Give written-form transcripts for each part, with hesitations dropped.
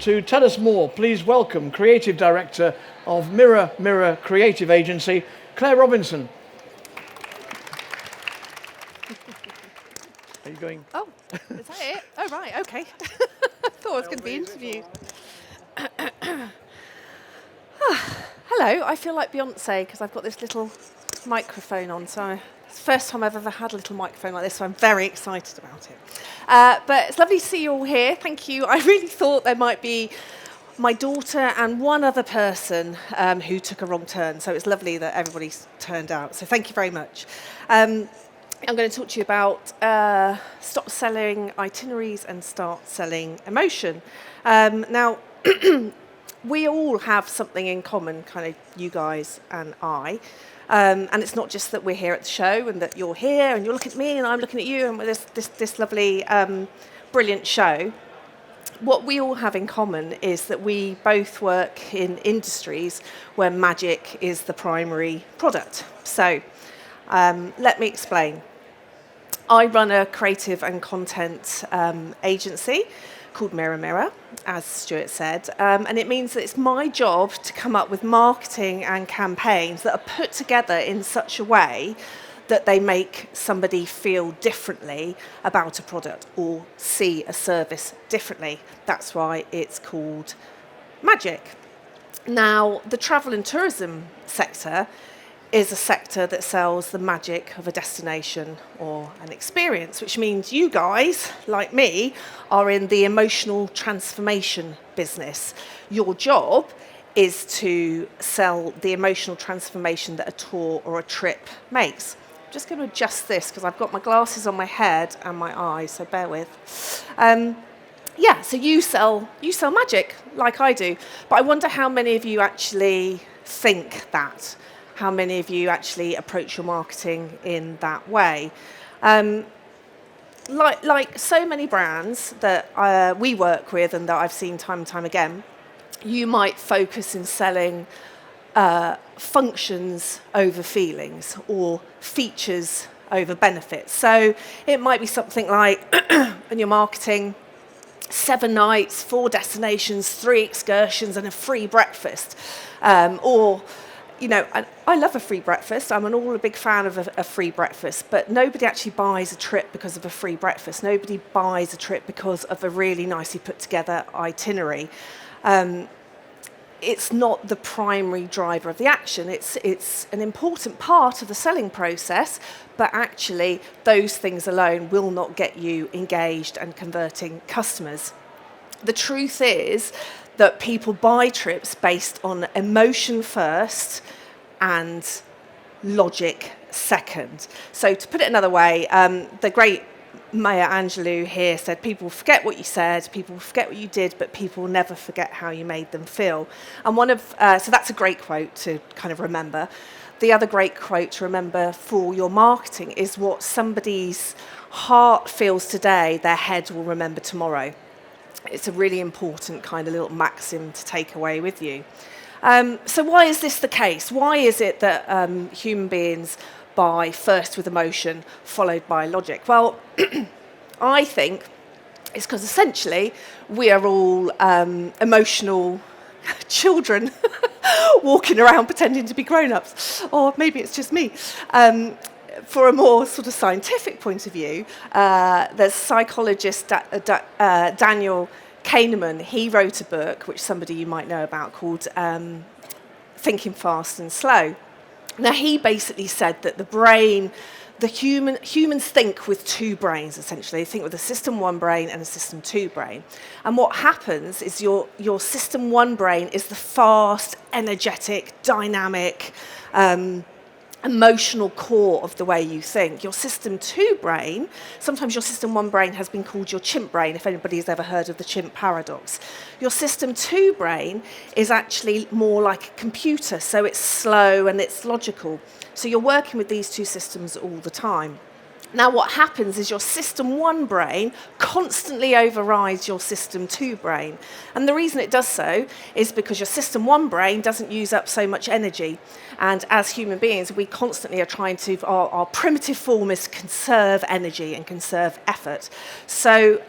to tell us more, please welcome Creative Director of Mirror Mirror Creative Agency, Claire Robinson. Are you going? Oh, is that it? Oh, right, okay. Thought I was going to be interviewed. Hello, I feel like Beyonce because I've got this little microphone on. So it's the first time I've ever had a little microphone like this, so I'm very excited about it. But it's lovely to see you all here. Thank you. I really thought there might be my daughter and one other person who took a wrong turn. So it's lovely that everybody's turned out. So thank you very much. I'm going to talk to you about stop selling itineraries and start selling emotion. Now, we all have something in common, kind of you guys and I. And it's not just that we're here at the show and that you're here and you're looking at me and I'm looking at you and with this lovely, brilliant show. What we all have in common is that we both work in industries where magic is the primary product. So let me explain. I run a creative and content agency called Mirror Mirror, as Stuart said, and it means that it's my job to come up with marketing and campaigns that are put together in such a way that they make somebody feel differently about a product or see a service differently. That's why it's called magic. Now, the travel and tourism sector is a sector that sells the magic of a destination or an experience, which means you guys, like me, are in the emotional transformation business. Your job is to sell the emotional transformation that a tour or a trip makes. I'm just going to adjust this because I've got my glasses on my head and my eyes, so bear with. So you sell magic like I do, but I wonder how many of you actually think that. How many of you actually approach your marketing in that way? Like so many brands that we work with and that I've seen time and time again, you might focus in selling functions over feelings or features over benefits. So it might be something like in your marketing, 7 nights, 4 destinations, 3 excursions and a free breakfast. I love a free breakfast. I'm a big fan of a free breakfast, but nobody actually buys a trip because of a free breakfast. Nobody buys a trip because of a really nicely put together itinerary. It's not the primary driver of the action. It's an important part of the selling process, but actually those things alone will not get you engaged and converting customers. The truth is that people buy trips based on emotion first and logic second. So to put it another way, the great Maya Angelou here said, people forget what you said, people forget what you did, but people never forget how you made them feel. And so that's a great quote to kind of remember. The other great quote to remember for your marketing is what somebody's heart feels today, their head will remember tomorrow. It's a really important kind of little maxim to take away with you. So why is this the case? Why is it that human beings buy first with emotion, followed by logic? Well, I think it's because essentially we are all emotional children walking around pretending to be grown-ups. Or maybe it's just me. For a more sort of scientific point of view, there's psychologist Daniel Kahneman. He wrote a book, which somebody you might know about, called Thinking Fast and Slow. Now, he basically said that the brain, humans think with 2 brains, essentially. They think with a system 1 brain and a system 2 brain. And what happens is your system 1 brain is the fast, energetic, dynamic, emotional core of the way you think. Your system 2 brain, sometimes your system 1 brain has been called your chimp brain, if anybody's ever heard of the chimp paradox. Your system 2 brain is actually more like a computer, so it's slow and it's logical. So you're working with these 2 systems all the time. Now what happens is your system 1 brain constantly overrides your system 2 brain. And the reason it does so is because your system 1 brain doesn't use up so much energy. And as human beings, we constantly are trying to, our primitive form is conserve energy and conserve effort. So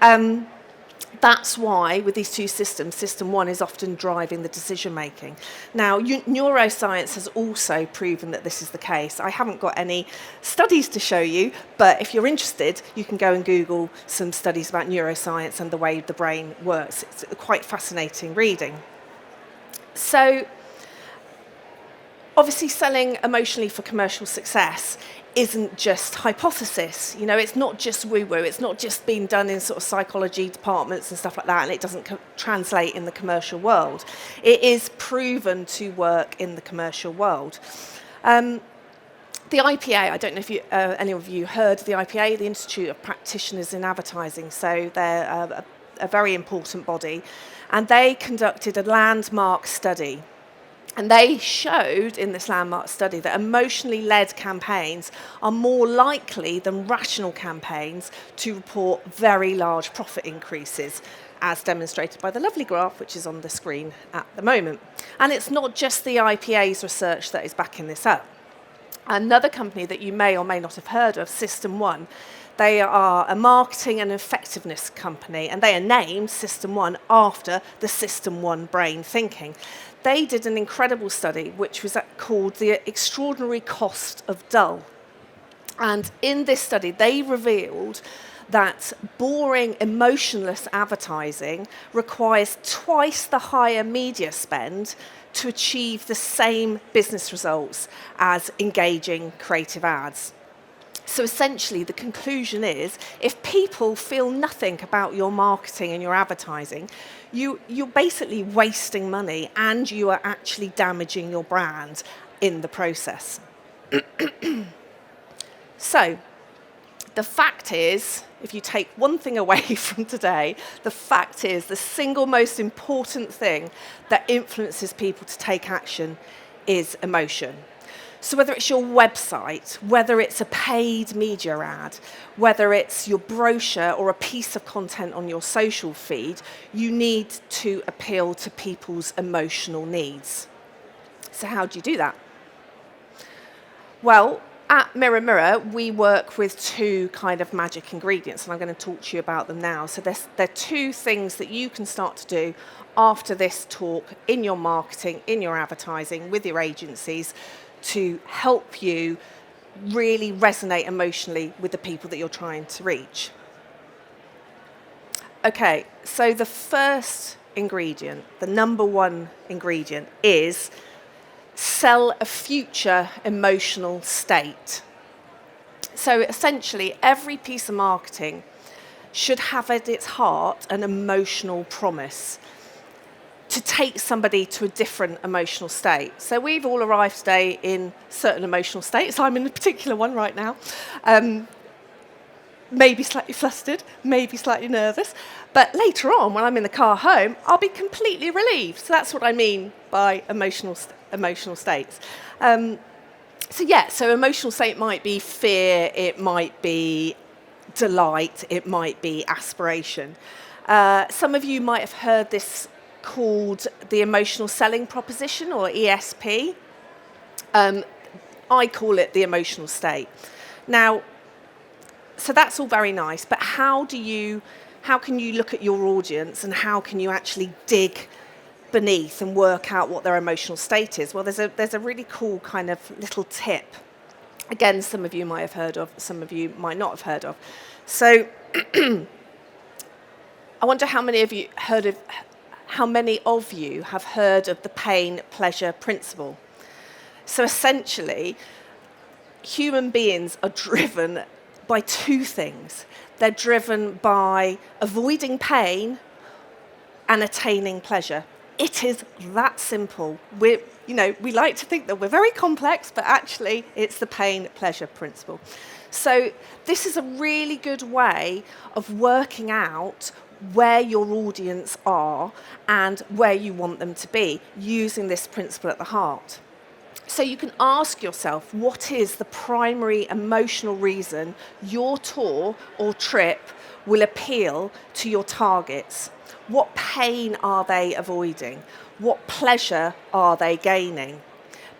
That's why, with these two systems, system one is often driving the decision making. Now, neuroscience has also proven that this is the case. I haven't got any studies to show you, but if you're interested, you can go and Google some studies about neuroscience and the way the brain works. It's quite fascinating reading. So, obviously, selling emotionally for commercial success isn't just hypothesis. You know, it's not just woo-woo. It's not just being done in sort of psychology departments and stuff like that, and it doesn't translate in the commercial world. It is proven to work in the commercial world. The IPA, I don't know if any of you heard of the IPA, the Institute of Practitioners in Advertising. So they're a very important body, and they conducted a landmark study. And they showed in this landmark study that emotionally led campaigns are more likely than rational campaigns to report very large profit increases, as demonstrated by the lovely graph which is on the screen at the moment. And it's not just the IPA's research that is backing this up. Another company that you may or may not have heard of, System One, they are a marketing and effectiveness company, and they are named System One after the System One brain thinking. They did an incredible study which was called The Extraordinary Cost of Dull. And in this study, they revealed that boring, emotionless advertising requires twice the higher media spend to achieve the same business results as engaging creative ads. So essentially, the conclusion is, if people feel nothing about your marketing and your advertising, you're basically wasting money and you are actually damaging your brand in the process. So, the fact is, if you take one thing away from today, the fact is the single most important thing that influences people to take action is emotion. So whether it's your website, whether it's a paid media ad, whether it's your brochure or a piece of content on your social feed, you need to appeal to people's emotional needs. So how do you do that? Well, at Mirror Mirror, we work with two kind of magic ingredients, and I'm going to talk to you about them now. So there are two things that you can start to do after this talk in your marketing, in your advertising, with your agencies, to help you really resonate emotionally with the people that you're trying to reach. Okay, so the first ingredient, the number one ingredient, is sell a future emotional state. So essentially, every piece of marketing should have at its heart an emotional promise to take somebody to a different emotional state. So we've all arrived today in certain emotional states. I'm in a particular one right now. Maybe slightly flustered, maybe slightly nervous. But later on, when I'm in the car home, I'll be completely relieved. So that's what I mean by emotional states. So emotional state might be fear, it might be delight, it might be aspiration. Some of you might have heard this called the emotional selling proposition, or ESP. I call it the emotional state. Now, so that's all very nice, but how can you look at your audience and how can you actually dig beneath and work out what their emotional state is? Well, there's a really cool kind of little tip. Again, some of you might have heard of, some of you might not have heard of. So I wonder how many of you have heard of the pain-pleasure principle. So essentially, human beings are driven by two things. They're driven by avoiding pain and attaining pleasure. It is that simple. We like to think that we're very complex, but actually it's the pain-pleasure principle. So this is a really good way of working out where your audience are and where you want them to be, using this principle at the heart. So you can ask yourself, what is the primary emotional reason your tour or trip will appeal to your targets? What pain are they avoiding? What pleasure are they gaining?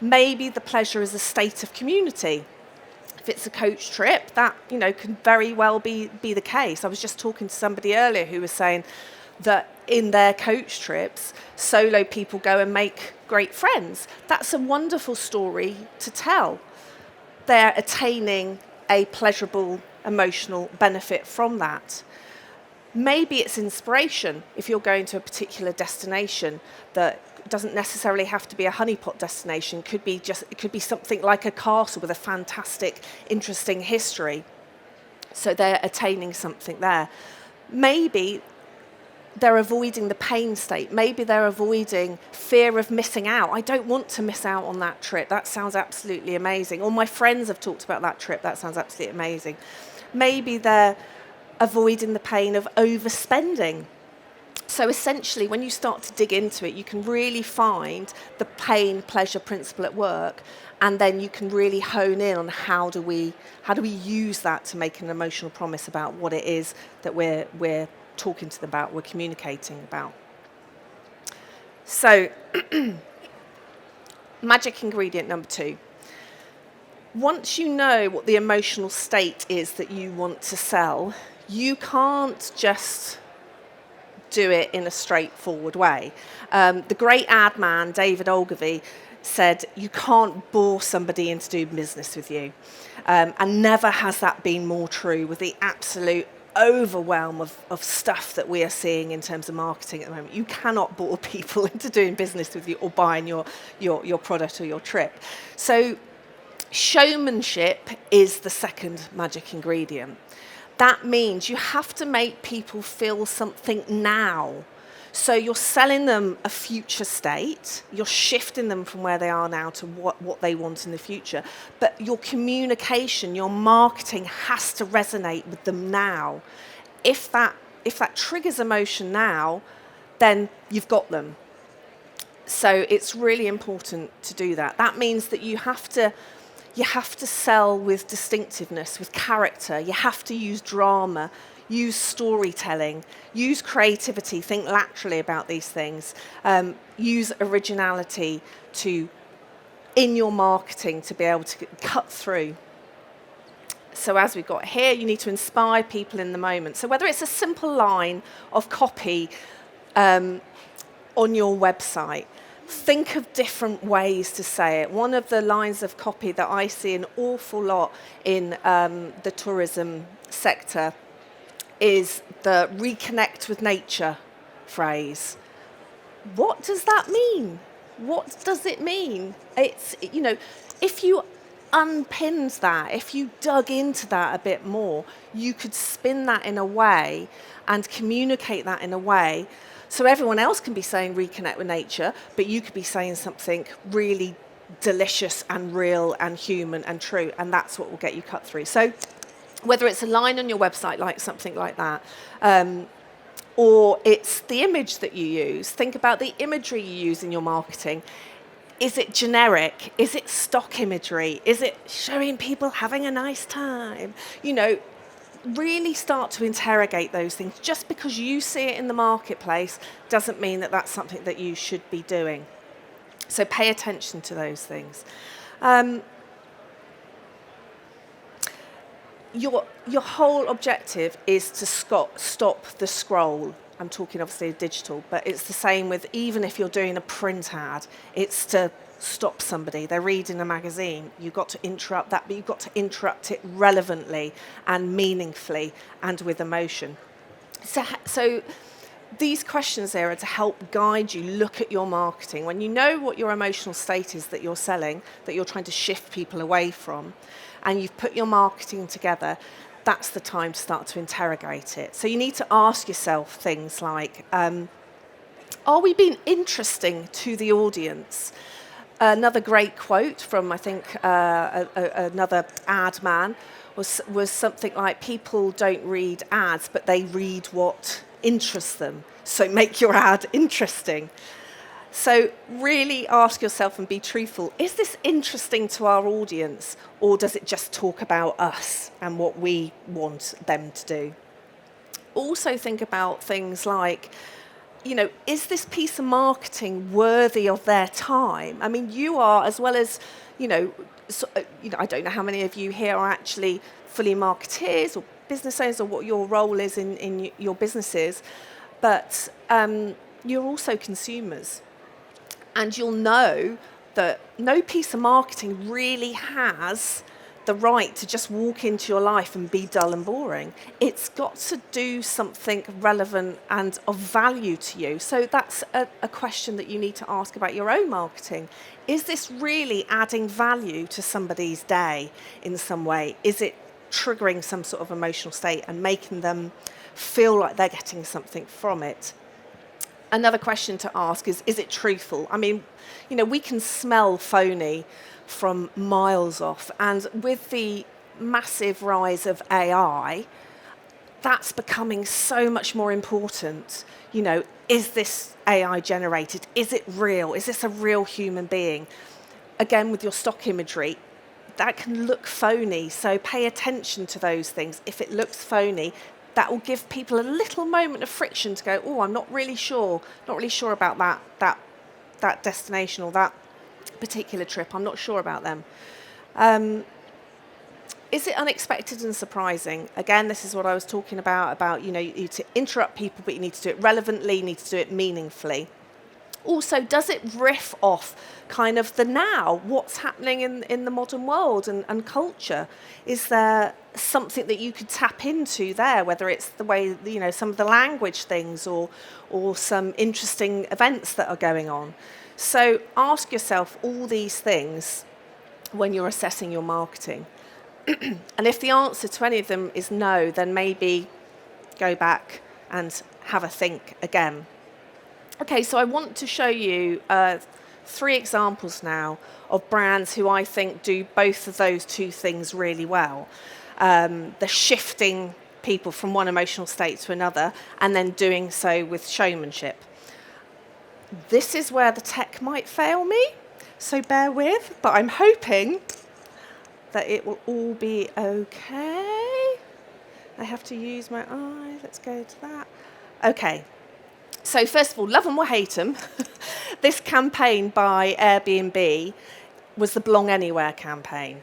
Maybe the pleasure is a state of community. If it's a coach trip, that can very well be the case. I was just talking to somebody earlier who was saying that in their coach trips, solo people go and make great friends. That's a wonderful story to tell. They're attaining a pleasurable emotional benefit from that. Maybe it's inspiration if you're going to a particular destination that doesn't necessarily have to be a honeypot destination. It could be something like a castle with a fantastic, interesting history. So they're attaining something there. Maybe they're avoiding the pain state. Maybe they're avoiding fear of missing out. I don't want to miss out on that trip. That sounds absolutely amazing. Or my friends have talked about that trip. That sounds absolutely amazing. Maybe they're avoiding the pain of overspending. So essentially, when you start to dig into it, you can really find the pain-pleasure principle at work, and then you can really hone in on how do we use that to make an emotional promise about what it is that we're talking to them about, we're communicating about. So, magic ingredient number 2. Once you know what the emotional state is that you want to sell, you can't just do it in a straightforward way. The great ad man, David Ogilvy, said, you can't bore somebody into doing business with you. And never has that been more true with the absolute overwhelm of stuff that we are seeing in terms of marketing at the moment. You cannot bore people into doing business with you or buying your product or your trip. So showmanship is the second magic ingredient. That means you have to make people feel something now. So you're selling them a future state, you're shifting them from where they are now to what they want in the future. But your communication, your marketing has to resonate with them now. If that triggers emotion now, then you've got them. So it's really important to do that. That means that you have to sell with distinctiveness, with character. You have to use drama, use storytelling, use creativity, think laterally about these things, use originality in your marketing to be able to cut through. So as we've got here, you need to inspire people in the moment. So whether it's a simple line of copy on your website, think of different ways to say it. One of the lines of copy that I see an awful lot in the tourism sector is the reconnect with nature phrase. What does that mean? What does it mean? It's, if you unpinned that, if you dug into that a bit more, you could spin that in a way and communicate that in a way so everyone else can be saying reconnect with nature, but you could be saying something really delicious and real and human and true, and that's what will get you cut through. So whether it's a line on your website, like something like that, or it's the image that you use, think about the imagery you use in your marketing. Is it generic? Is it stock imagery? Is it showing people having a nice time? Really start to interrogate those things. Just because you see it in the marketplace doesn't mean that that's something that you should be doing. So pay attention to those things. Your whole objective is to stop the scroll. I'm talking obviously of digital, but it's the same with even if you're doing a print ad, it's to stop somebody. They're reading a magazine. You've got to interrupt that, but you've got to interrupt it relevantly and meaningfully and with emotion. So these questions there are to help guide you, look at your marketing. When you know what your emotional state is that you're selling, that you're trying to shift people away from, and you've put your marketing together, that's the time to start to interrogate it. So you need to ask yourself things like, are we being interesting to the audience? Another great quote from, I think, another ad man was something like, people don't read ads, but they read what interests them. So make your ad interesting. So really ask yourself and be truthful. Is this interesting to our audience, or does it just talk about us and what we want them to do? Also think about things like, is this piece of marketing worthy of their time? I mean, you are, as well as, I don't know how many of you here are actually fully marketeers or business owners, or what your role is in your businesses. but you're also consumers. And you'll know that no piece of marketing really has the right to just walk into your life and be dull and boring. It's got to do something relevant and of value to you. So that's a question that you need to ask about your own marketing. Is this really adding value to somebody's day in some way? Is it triggering some sort of emotional state and making them feel like they're getting something from it? Another question to ask is it truthful? I mean, we can smell phony from miles off. And with the massive rise of AI, that's becoming so much more important. Is this AI generated? Is it real? Is this a real human being? Again, with your stock imagery, that can look phony. So pay attention to those things. If it looks phony, that will give people a little moment of friction to go, oh, I'm not really sure about that destination or that particular trip. I'm not sure about them. Is it unexpected and surprising? Again, this is what I was talking about, you need to interrupt people, but you need to do it relevantly, you need to do it meaningfully. Also, does it riff off kind of the now, what's happening in the modern world and culture? Is there something that you could tap into there, whether it's the way, some of the language things or some interesting events that are going on? So ask yourself all these things when you're assessing your marketing. And if the answer to any of them is no, then maybe go back and have a think again. Okay, so I want to show you 3 examples now of brands who I think do both of those 2 things really well. The shifting people from one emotional state to another and then doing so with showmanship. This is where the tech might fail me, so bear with, but I'm hoping that it will all be okay. I have to use my eye. Let's go to that. Okay. So first of all, love them or hate them, this campaign by Airbnb was the Belong Anywhere campaign.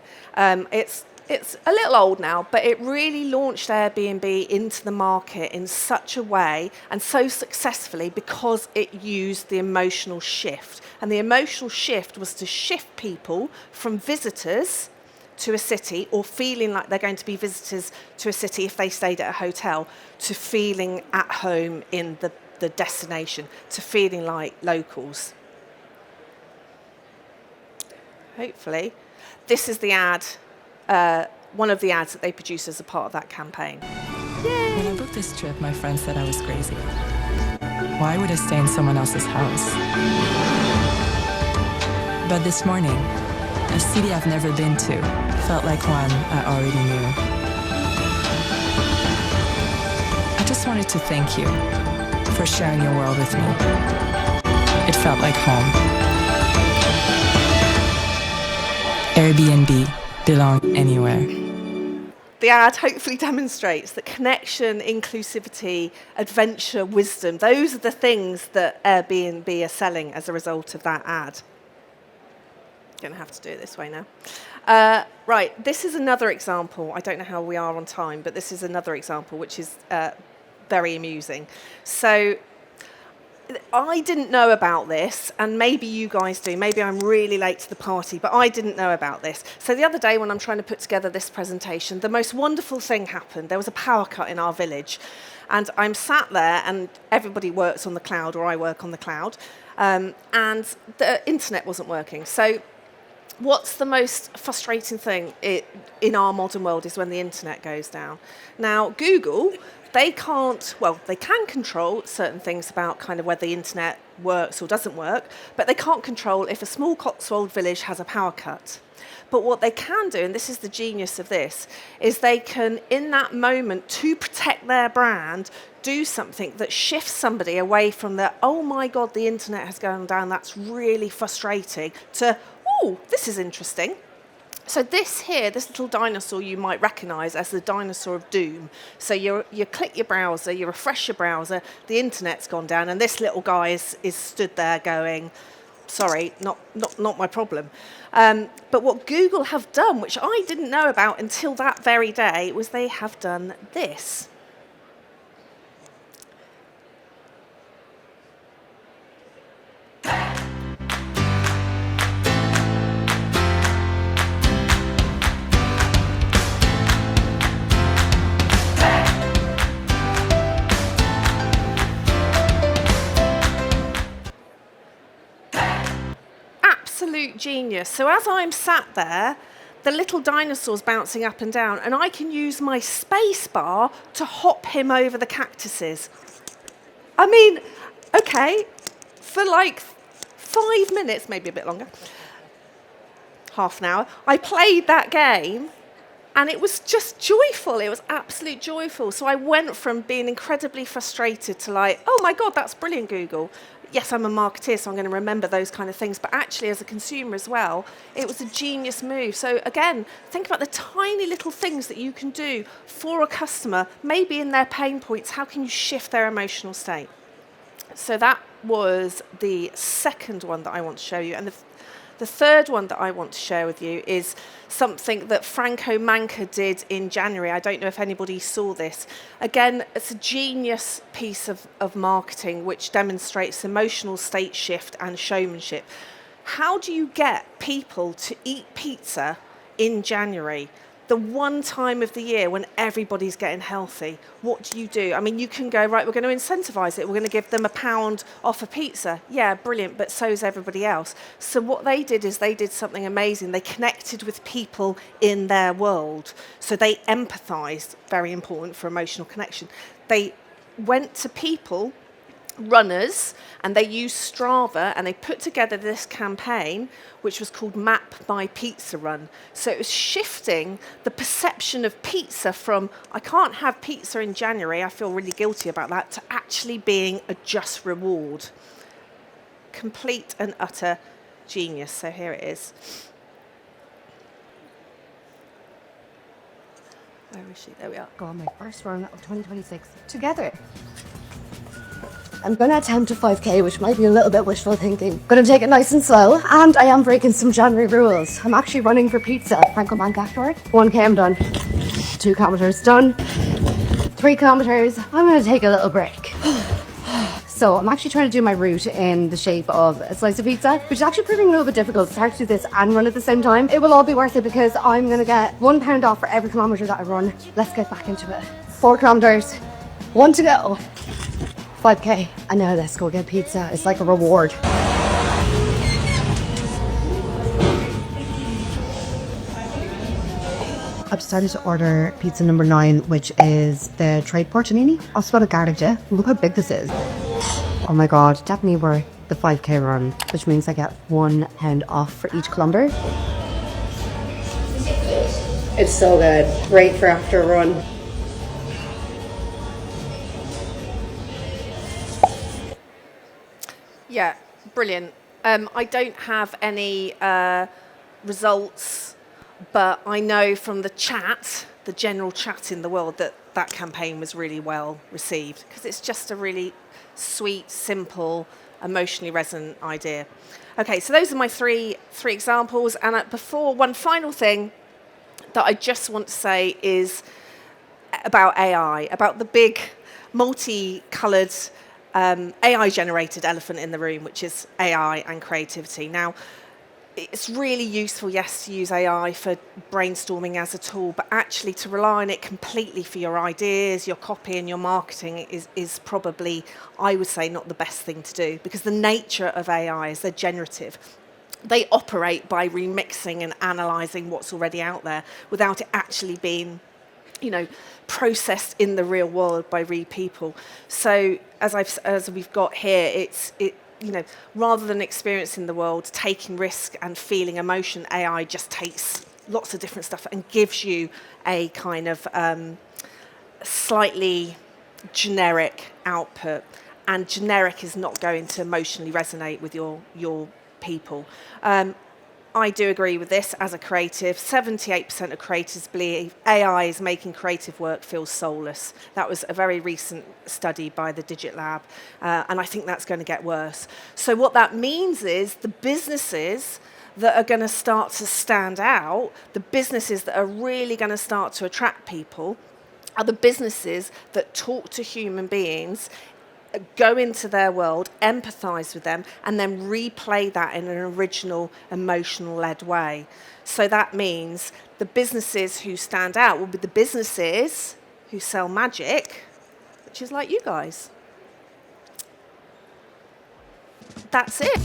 It's a little old now, but it really launched Airbnb into the market in such a way and so successfully because it used the emotional shift. And the emotional shift was to shift people from visitors to a city or feeling like they're going to be visitors to a city if they stayed at a hotel to feeling at home in the destination, to feeling like locals. Hopefully. This is the ad, one of the ads that they produced as a part of that campaign. Yay! When I booked this trip, my friend said I was crazy. Why would I stay in someone else's house? But this morning, a city I've never been to felt like one I already knew. I just wanted to thank you for sharing your world with me. It felt like home. Airbnb, belong anywhere. The ad hopefully demonstrates that connection, inclusivity, adventure, wisdom, those are the things that Airbnb are selling as a result of that ad. Going to have to do it this way now. Right, this is another example. I don't know how we are on time, but this is another example which is very amusing. So I didn't know about this, and maybe you guys do. Maybe I'm really late to the party, but I didn't know about this. So the other day when I'm trying to put together this presentation, the most wonderful thing happened. There was a power cut in our village, and I'm sat there, and everybody works on the cloud, or I work on the cloud, and the internet wasn't working. So what's the most frustrating thing in our modern world is when the internet goes down. Now, Google, they can control certain things about kind of whether the internet works or doesn't work, but they can't control if a small Cotswold village has a power cut. But what they can do, and this is the genius of this, is they can, in that moment, to protect their brand, do something that shifts somebody away from the, oh my God, the internet has gone down, that's really frustrating, to, oh, this is interesting. So this here, this little dinosaur you might recognise as the dinosaur of doom. So you click your browser, you refresh your browser, the internet's gone down, and this little guy is stood there going, sorry, not my problem. But what Google have done, which I didn't know about until that very day, was they have done this. genius. So as I'm sat there, the little dinosaur's bouncing up and down, and I can use my space bar to hop him over the cactuses. I mean, okay, for like 5 minutes, maybe a bit longer, half an hour, I played that game, and it was just joyful. It was absolutely joyful. So I went from being incredibly frustrated to like, oh my God, that's brilliant, Google. Yes, I'm a marketeer, so I'm going to remember those kind of things. But actually, as a consumer as well, it was a genius move. So again, think about the tiny little things that you can do for a customer, maybe in their pain points. How can you shift their emotional state? So that was the second one that I want to show you. And the third one that I want to share with you is something that Franco Manca did in January. I don't know if anybody saw this. Again, it's a genius piece of marketing which demonstrates emotional state shift and showmanship. How do you get people to eat pizza in January? The one time of the year when everybody's getting healthy. What do you do? I mean, you can go, right, we're going to incentivize it. We're going to give them £1 off a pizza. Yeah, brilliant, but so's everybody else. So what they did is they did something amazing. They connected with people in their world. So they empathized, very important for emotional connection. They went to people, runners, and they used Strava, and they put together this campaign which was called Map My Pizza Run. So it was shifting the perception of pizza from I can't have pizza in January, I feel really guilty about that, to actually being a just reward. Complete and utter genius. So here it is. Where is she? There we are. Go on my first run of 2026 together. I'm going to attempt a 5k, which might be a little bit wishful thinking. Going to take it nice and slow, and I am breaking some January rules. I'm actually running for pizza. Franco Manca afterward. 1k I'm done. 2 kilometers done. 3 kilometers. I'm going to take a little break. So I'm actually trying to do my route in the shape of a slice of pizza, which is actually proving a little bit difficult. It's hard to do this and run at the same time. It will all be worth it because I'm going to get £1 off for every kilometre that I run. Let's get back into it. 4 kilometres. 1 to go. 5k. And now let's go get pizza. It's like a reward. I've decided to order pizza number 9, which is the Trade Portanini. I've spotted garlic, yeah. Look how big this is. Oh my God, definitely worth the 5k run, which means I get £1 off for each kilometre. It's so good. Great for after a run. Yeah, brilliant. I don't have any results, but I know from the chat, the general chat in the world, that that campaign was really well received because it's just a really sweet, simple, emotionally resonant idea. Okay, so those are my three examples. And before, one final thing that I just want to say is about AI, about the big multicoloured AI-generated elephant in the room, which is AI and creativity. Now, it's really useful, yes, to use AI for brainstorming as a tool, but actually to rely on it completely for your ideas, your copy and your marketing is probably, I would say, not the best thing to do, because the nature of AI is they're generative. They operate by remixing and analysing what's already out there without it actually being processed in the real world by real people. So as we've got here, rather than experiencing the world, taking risk and feeling emotion, AI just takes lots of different stuff and gives you a kind of slightly generic output. And generic is not going to emotionally resonate with your people. I do agree with this as a creative. 78% of creators believe AI is making creative work feel soulless. That was a very recent study by the Digit Lab, and I think that's going to get worse. So what that means is the businesses that are going to start to stand out, the businesses that are really going to start to attract people, are the businesses that talk to human beings, go into their world, empathise with them, and then replay that in an original, emotional-led way. So that means the businesses who stand out will be the businesses who sell magic, which is like you guys. That's it.